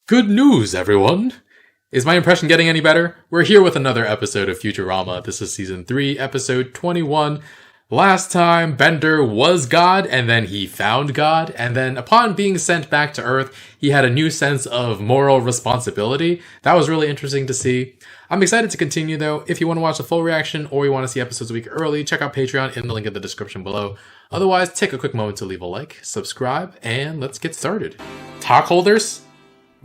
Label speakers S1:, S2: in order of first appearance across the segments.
S1: Good news, everyone! Is my impression getting any better? We're here with another episode of Futurama. This is Season 3, Episode 21. Last time, Bender was God, and then he found God, and then upon being sent back to Earth, he had a new sense of moral responsibility. That was really interesting to see. I'm excited to continue, though. If you want to watch the full reaction, or you want to see episodes a week early, check out Patreon in the link in the description below. Otherwise, take a quick moment to leave a like, subscribe, and let's get started. Talk holders?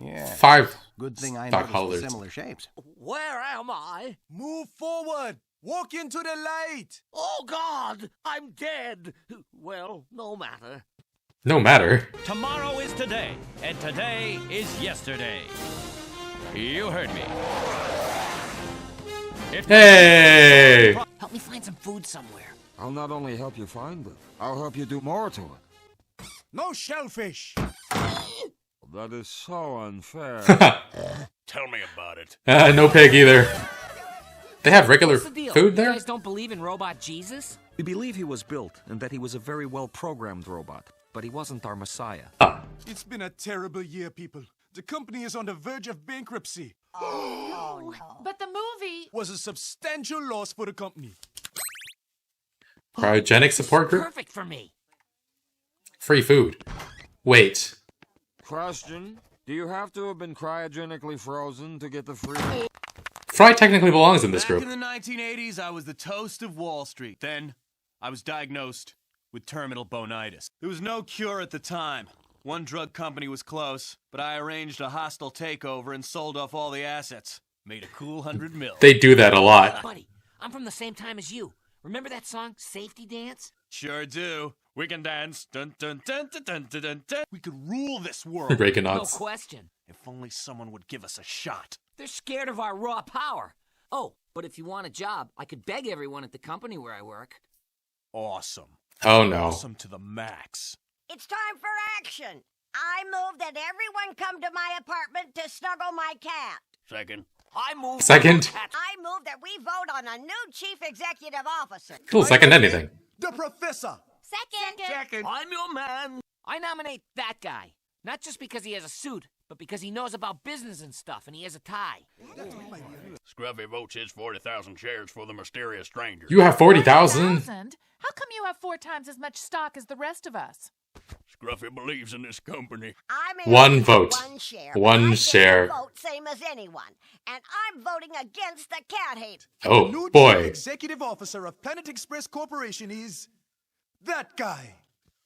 S2: Yeah.
S1: 5
S2: Good thing I
S1: stock
S2: noticed
S1: holders.
S2: the similar shapes.
S3: Where am I?
S4: Move forward! Walk into the light!
S3: Oh, God! I'm dead! Well, no matter.
S1: No matter.
S5: Tomorrow is today, and today is yesterday. You heard me.
S1: Hey!
S3: Help me find some food somewhere.
S6: I'll not only help you find it, I'll help you do more to it.
S4: No shellfish!
S6: That is so unfair.
S5: Tell me about it.
S1: No pig either. They have regular
S3: What's the deal?
S1: food
S3: You
S1: there?
S3: guys don't believe in Robot Jesus?
S7: We believe he was built and that he was a very well-programmed robot, but he wasn't our messiah.
S4: It's been a terrible year, people. The company is on the verge of bankruptcy.
S8: Oh, no. But the movie
S4: Was a substantial loss for the company.
S1: Cryogenic support group?
S3: Perfect for me.
S1: Free food. Wait.
S6: Question: do you have to have been cryogenically frozen to get the free?
S1: Fry technically belongs in this
S4: Back
S1: group.
S4: in the 1980s, I was the toast of Wall Street. Then, I was diagnosed with terminal bonitis. There was no cure at the time. One drug company was close, but I arranged a hostile takeover and sold off all the assets. Made a cool $100 million.
S1: They do that a lot.
S3: Buddy, I'm from the same time as you. Remember that song, Safety Dance?
S4: Sure do. We can dance. Dun, dun, dun, dun, dun, dun, dun, dun. We could rule this world.
S1: Reagan
S3: No
S1: nods.
S3: question.
S4: If only someone would give us a shot.
S3: They're scared of our raw power. Oh, but if you want a job, I could beg everyone at the company where I work.
S4: Awesome.
S1: Oh no.
S4: Awesome to the max.
S8: it's time for action. I move that everyone come to my apartment to snuggle my cat.
S5: Second.
S3: I move.
S1: Second.
S8: I move that we vote on a new chief executive officer.
S1: Cool, second anything.
S4: The professor.
S8: Second.
S3: I'm your man. I nominate that guy. Not just because he has a suit, but because he knows about business and stuff, and he has a tie.
S5: Scruffy votes his 40,000 shares for the mysterious stranger.
S1: You have 40,000?
S8: 40,000? How come you have 4 times as much stock as the rest of us?
S5: Scruffy believes in this company.
S8: I'm in
S1: One vote.
S8: One share.
S1: One
S8: I get
S1: share.
S8: a vote same as anyone, and I'm voting against the cat hate.
S1: Oh
S4: New
S1: boy.
S4: chief executive officer of Planet Express Corporation is that guy.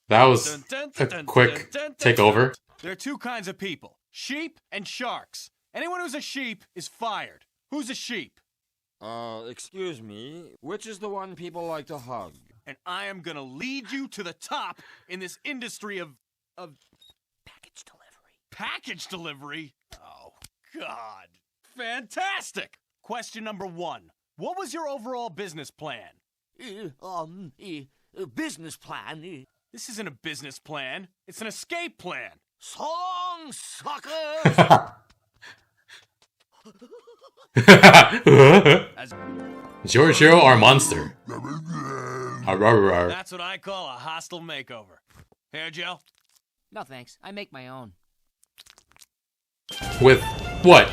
S1: That was a quick takeover.
S4: There are two kinds of people, sheep and sharks. Anyone who's a sheep is fired. Who's a sheep?
S6: Excuse me, which is the one people like to hug?
S4: And I am gonna lead you to the top in this industry of
S3: Package delivery.
S4: package delivery. Oh, God. Fantastic! Question number 1. What was your overall business plan?
S3: Business plan.
S4: This isn't a business plan. It's an escape plan.
S3: So long, suckers!
S1: Giorgio our monster. Arr.
S4: That's what I call a hostile makeover. Hair gel?
S3: No thanks. I make my own.
S1: With what?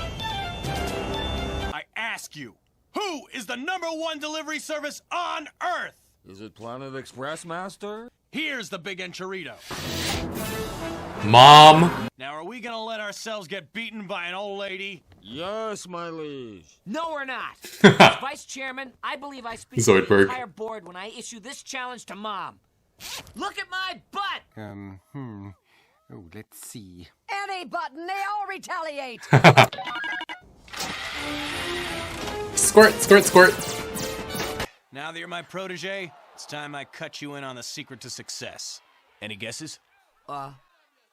S4: I ask you, who is the #1 delivery service on Earth?
S6: Is it Planet Express, Master?
S4: Here's the big enchilito.
S1: Mom.
S4: Now, are we gonna let ourselves get beaten by an old lady?
S6: Yes, my liege.
S3: No, we're not. As vice chairman, I believe I speak for the
S1: Zoidberg.
S3: entire board when I issue this challenge to Mom. Look at my butt!
S2: Oh, let's see.
S8: Any button, they all retaliate.
S1: Squirt, squirt, squirt.
S4: Now that you're my protege, it's time I cut you in on the secret to success. Any guesses?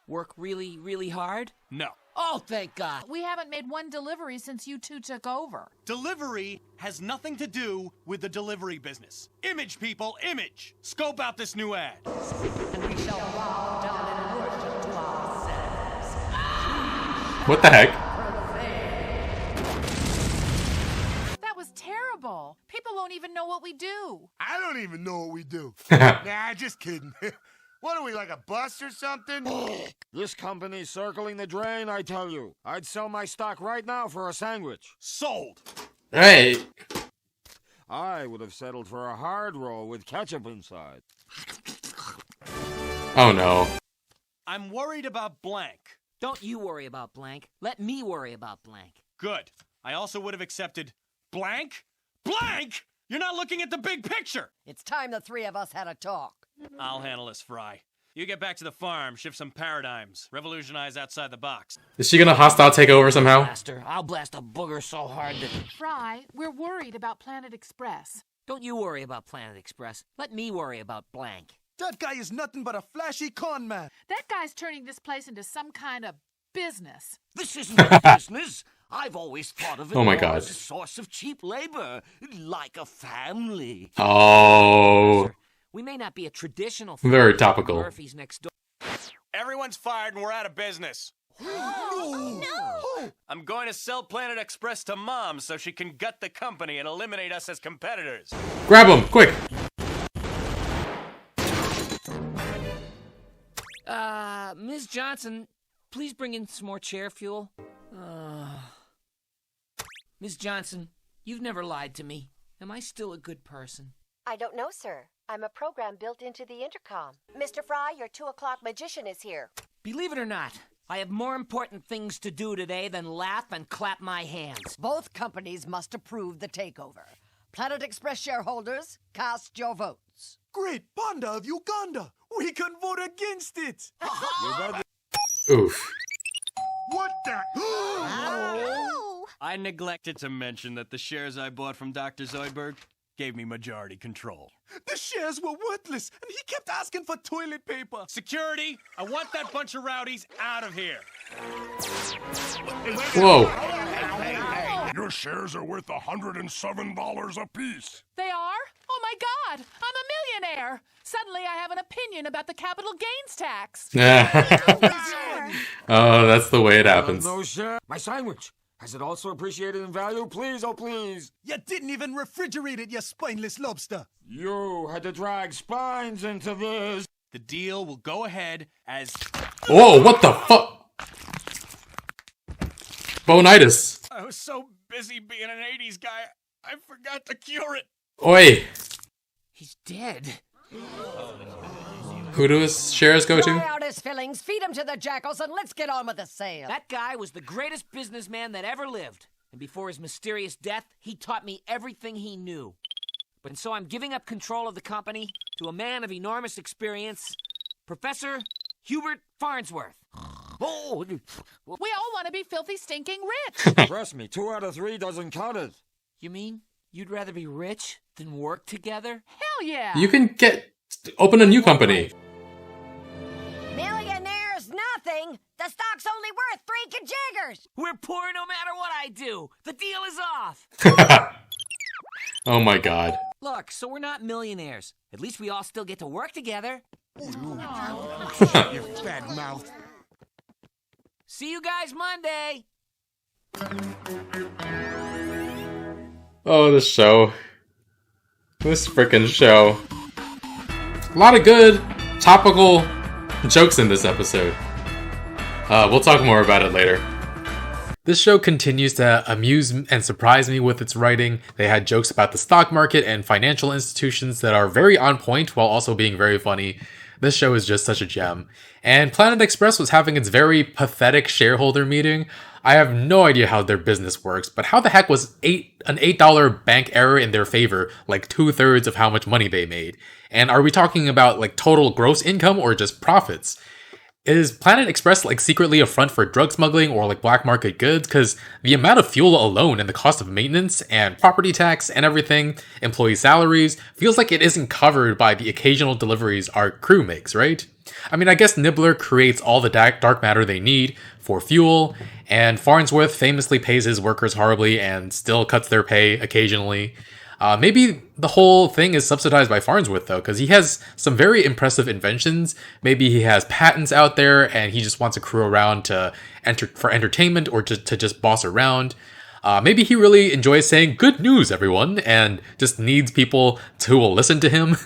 S3: Work really, really hard?
S4: No.
S3: Oh, thank God.
S8: We haven't made one delivery since you two took over.
S4: Delivery has nothing to do with the delivery business. Image, people, image. Scope out this new ad.
S1: What the heck?
S8: That was terrible. People won't even know what we do.
S9: I don't even know what we do. Nah, just kidding.
S2: What are we, like a bus or something?
S6: This company's circling the drain, I tell you. I'd sell my stock right now for a sandwich.
S4: Sold.
S1: Hey.
S6: I would have settled for a hard roll with ketchup inside.
S1: Oh no.
S4: I'm worried about blank.
S3: Don't you worry about blank. Let me worry about blank.
S4: Good. I also would have accepted blank. Blank? You're not looking at the big picture.
S8: It's time the three of us had a talk.
S4: I'll handle this, Fry. You get back to the farm, shift some paradigms, revolutionize outside the box.
S1: Is she gonna hostile take over somehow?
S3: Blaster, I'll blast a booger so hard that...
S9: Fry, we're worried about Planet Express.
S3: Don't you worry about Planet Express. Let me worry about blank.
S10: That guy is nothing but a flashy con man.
S9: That guy's turning this place into some kind of business.
S5: This isn't a business. I've always thought of it
S1: Oh my
S5: more
S1: God.
S5: as a source of cheap labor, like a family.
S1: Oh.
S3: We may not be a traditional...
S1: Very topical.
S3: Murphy's next door.
S4: Everyone's fired and we're out of business.
S8: No!
S4: I'm going to sell Planet Express to Mom so she can gut the company and eliminate us as competitors.
S1: Grab him, quick.
S3: Ms. Johnson, please bring in some more chair fuel. Ms. Johnson, you've never lied to me. Am I still a good person?
S11: I don't know, sir. I'm a program built into the intercom. Mr. Fry, your 2 o'clock magician is here.
S3: Believe it or not, I have more important things to do today than laugh and clap my hands.
S8: Both companies must approve the takeover. Planet Express shareholders, cast your votes.
S10: Great Panda of Uganda. We can vote against it.
S1: Oof.
S2: What the?
S4: I neglected to mention that the shares I bought from Dr. Zoidberg gave me majority control.
S10: The shares were worthless, and he kept asking for toilet paper.
S4: Security, I want that bunch of rowdies out of here.
S1: Whoa.
S12: Your shares are worth $107 apiece.
S9: They are? Oh my God! I'm a millionaire! Suddenly I have an opinion about the capital gains tax.
S1: Oh, that's the way it happens.
S6: No share. My sandwich. Has it also appreciated in value? Please, oh please.
S10: You didn't even refrigerate it, you spineless lobster.
S6: You had to drag spines into this.
S4: The deal will go ahead as...
S1: Whoa, what the fuck? Bonitis.
S4: I was so busy being an 80s guy, I forgot to cure it.
S1: Oi.
S3: He's dead.
S1: Who do his shares go
S8: Fry
S1: to?
S8: out his fillings, feed him to the jackals, and let's get on with the sale.
S3: That guy was the greatest businessman that ever lived. And before his mysterious death, he taught me everything he knew. But so I'm giving up control of the company to a man of enormous experience, Professor Hubert Farnsworth.
S6: Oh,
S9: We all want to be filthy, stinking rich.
S6: trust me, 2 out of 3 doesn't cut it.
S3: You mean you'd rather be rich than work together?
S9: Hell yeah!
S1: You can open a new company.
S8: Millionaires, nothing. The stock's only worth 3 kajiggers.
S3: We're poor no matter what I do. The deal is off.
S1: Oh my God.
S3: Look, so we're not millionaires. At least we all still get to work together.
S6: You fat mouth.
S3: See you guys Monday.
S1: Oh, this show. This frickin' show. A lot of good, topical jokes in this episode. We'll talk more about it later. This show continues to amuse and surprise me with its writing. They had jokes about the stock market and financial institutions that are very on point while also being very funny. This show is just such a gem. And Planet Express was having its very pathetic shareholder meeting. I have no idea how their business works, but how the heck was an $8 bank error in their favor like 2/3 of how much money they made? And are we talking about like total gross income or just profits? Is Planet Express like secretly a front for drug smuggling or like black market goods? Because the amount of fuel alone and the cost of maintenance and property tax and everything, employee salaries, feels like it isn't covered by the occasional deliveries our crew makes, right? I mean, I guess Nibbler creates all the dark matter they need for fuel, and Farnsworth famously pays his workers horribly and still cuts their pay occasionally. Maybe the whole thing is subsidized by Farnsworth, though, because he has some very impressive inventions. Maybe he has patents out there, and he just wants a crew around to for entertainment or to just boss around. Maybe he really enjoys saying, "Good news, everyone," and just needs people who will listen to him.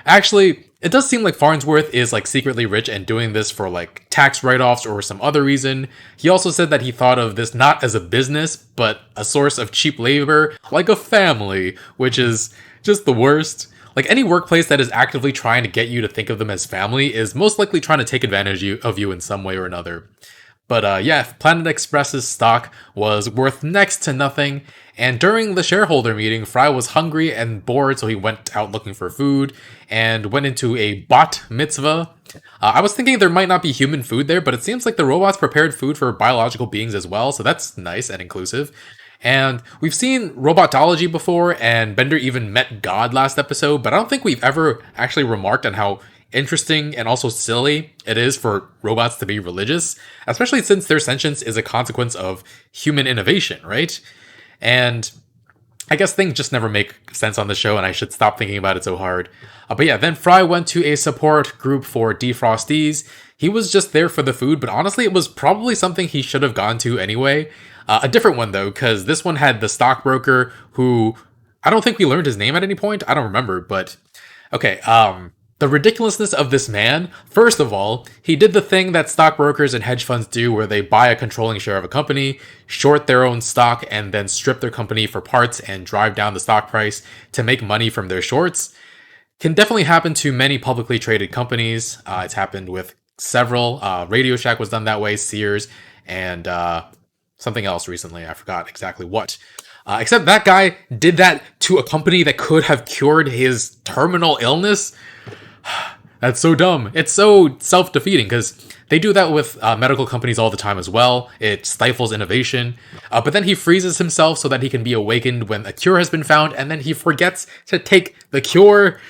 S1: Actually, it does seem like Farnsworth is like secretly rich and doing this for like tax write-offs or some other reason. He also said that he thought of this not as a business, but a source of cheap labor, like a family, which is just the worst. Like any workplace that is actively trying to get you to think of them as family is most likely trying to take advantage of you in some way or another. But yeah, Planet Express's stock was worth next to nothing, and during the shareholder meeting, Fry was hungry and bored, so he went out looking for food and went into a bot mitzvah. I was thinking there might not be human food there, but it seems like the robots prepared food for biological beings as well, so that's nice and inclusive. And we've seen robotology before, and Bender even met God last episode, but I don't think we've ever actually remarked on how interesting and also silly it is for robots to be religious, especially since their sentience is a consequence of human innovation, right? And I guess things just never make sense on the show, and I should stop thinking about it so hard. But yeah, then Fry went to a support group for defrostees. He was just there for the food, but honestly, it was probably something he should have gone to anyway. A different one, though, because this one had the stockbroker who... I don't think we learned his name at any point. I don't remember, but... Okay, the ridiculousness of this man, first of all, he did the thing that stockbrokers and hedge funds do where they buy a controlling share of a company, short their own stock, and then strip their company for parts and drive down the stock price to make money from their shorts. Can definitely happen to many publicly traded companies. It's happened with several. Radio Shack was done that way, Sears, and something else recently. I forgot exactly what. Except that guy did that to a company that could have cured his terminal illness. That's so dumb. It's so self-defeating because they do that with medical companies all the time as well. It stifles innovation. But then he freezes himself so that he can be awakened when a cure has been found, and then he forgets to take the cure.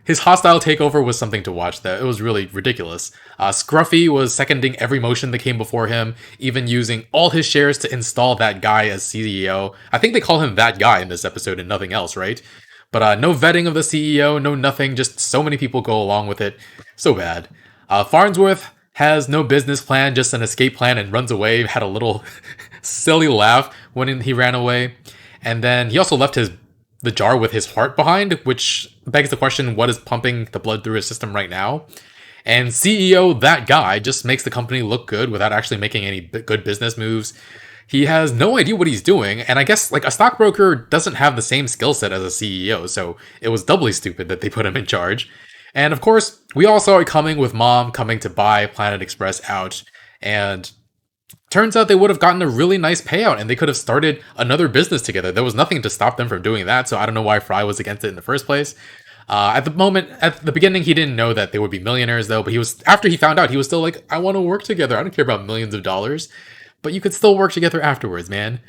S1: His hostile takeover was something to watch, though. It was really ridiculous. Scruffy was seconding every motion that came before him, even using all his shares to install that guy as CEO. I think they call him that guy in this episode and nothing else, right? But no vetting of the CEO, no nothing, just so many people go along with it. So bad. Farnsworth has no business plan, just an escape plan, and runs away. Had a little silly laugh when he ran away. And then he also left the jar with his heart behind, which begs the question, what is pumping the blood through his system right now? And CEO, that guy, just makes the company look good without actually making any good business moves. He has no idea what he's doing, and I guess like a stockbroker doesn't have the same skill set as a CEO, so it was doubly stupid that they put him in charge. And of course, we all saw it coming with Mom coming to buy Planet Express out, and turns out they would have gotten a really nice payout, and they could have started another business together. There was nothing to stop them from doing that, so I don't know why Fry was against it in the first place. At the beginning, he didn't know that they would be millionaires, though, but after he found out, he was still like, I want to work together. I don't care about millions of dollars. But you could still work together afterwards, man.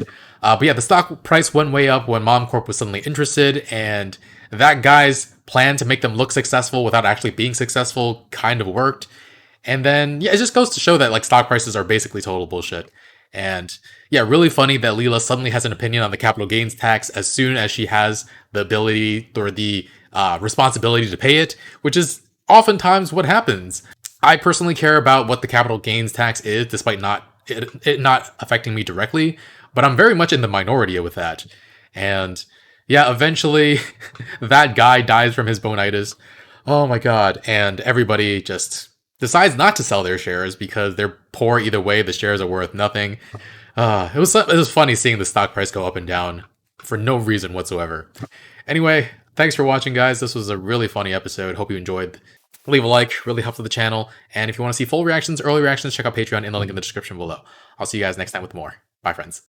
S1: But yeah, the stock price went way up when Mom Corp was suddenly interested, and that guy's plan to make them look successful without actually being successful kind of worked. And then, yeah, it just goes to show that like stock prices are basically total bullshit. And yeah, really funny that Leela suddenly has an opinion on the capital gains tax as soon as she has the ability or the responsibility to pay it, which is oftentimes what happens. I personally care about what the capital gains tax is, despite it not affecting me directly, but I'm very much in the minority with that. And yeah, eventually that guy dies from his bonitis. Oh my god. And everybody just decides not to sell their shares because they're poor either way. The shares are worth nothing. It was funny seeing the stock price go up and down for no reason whatsoever. Anyway, thanks for watching, guys. This was a really funny episode. Hope you enjoyed. Leave a like, really helps with the channel. And if you want to see full reactions, early reactions, check out Patreon in the link in the description below. I'll see you guys next time with more. Bye, friends.